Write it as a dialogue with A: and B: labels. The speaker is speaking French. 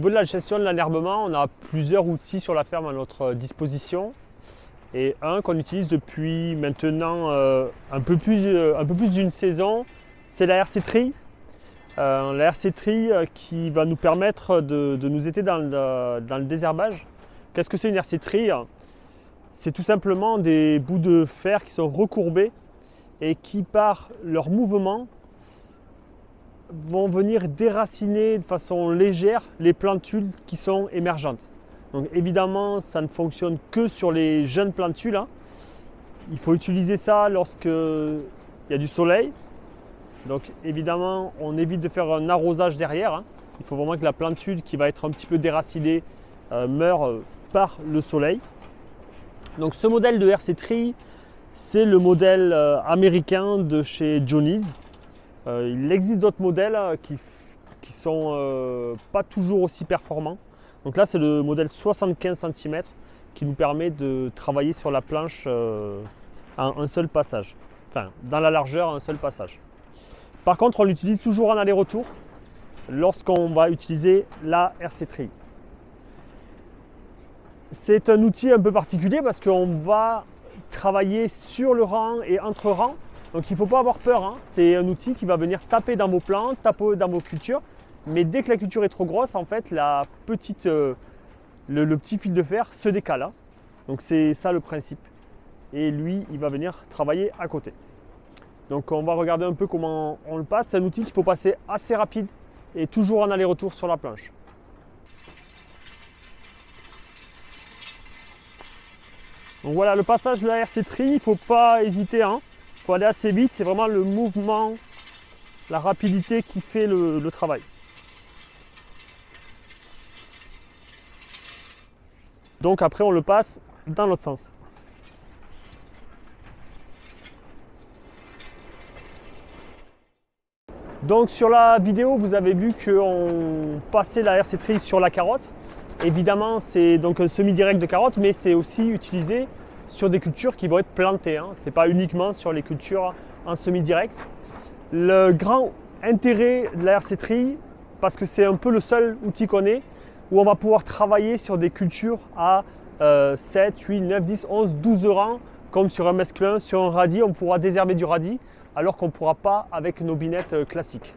A: niveau de la gestion de l'enherbement, on a plusieurs outils sur la ferme à notre disposition. Et un qu'on utilise depuis maintenant un peu plus d'une saison, c'est la RC Tri. La RC Tri qui va nous permettre de nous aider dans le désherbage. Qu'est-ce que c'est une RC Tri? C'est tout simplement des bouts de fer qui sont recourbés et qui, par leur mouvement, vont venir déraciner de façon légère les plantules qui sont émergentes. Donc évidemment, ça ne fonctionne que sur les jeunes plantules. Il faut utiliser ça lorsqu'il y a du soleil. Donc évidemment, on évite de faire un arrosage derrière. Il faut vraiment que la plantule qui va être un petit peu déracinée meure par le soleil. Donc ce modèle de RC Tri, c'est le modèle américain de chez Johnny's. Il existe d'autres modèles qui sont pas toujours aussi performants. Donc là, c'est le modèle 75 cm qui nous permet de travailler sur la planche à un seul passage. Enfin, dans la largeur, à un seul passage. Par contre, on l'utilise toujours en aller-retour lorsqu'on va utiliser la RC Tri. C'est un outil un peu particulier parce qu'on va travailler sur le rang et entre rangs. Donc il ne faut pas avoir peur. C'est un outil qui va venir taper dans vos plantes, taper dans vos cultures. Mais dès que la culture est trop grosse, en fait, le petit fil de fer se décale. Donc c'est ça le principe. Et lui, il va venir travailler à côté. Donc on va regarder un peu comment on le passe. C'est un outil qu'il faut passer assez rapide et toujours en aller-retour sur la planche. Donc voilà, le passage de la RC Tri, il ne faut pas hésiter. Il faut aller assez vite. C'est vraiment le mouvement, la rapidité qui fait le travail. Donc après, on le passe dans l'autre sens. Donc sur la vidéo, vous avez vu qu'on passait la RC Tri sur la carotte. Évidemment, c'est donc un semi-direct de carotte, mais c'est aussi utilisé sur des cultures qui vont être plantées. Ce n'est pas uniquement sur les cultures en semi-direct. Le grand intérêt de la RC Tri, parce que c'est un peu le seul outil qu'on ait, où on va pouvoir travailler sur des cultures à 7, 8, 9, 10, 11, 12 rangs, comme sur un mesclun, sur un radis, on pourra désherber du radis, alors qu'on ne pourra pas avec nos binettes classiques.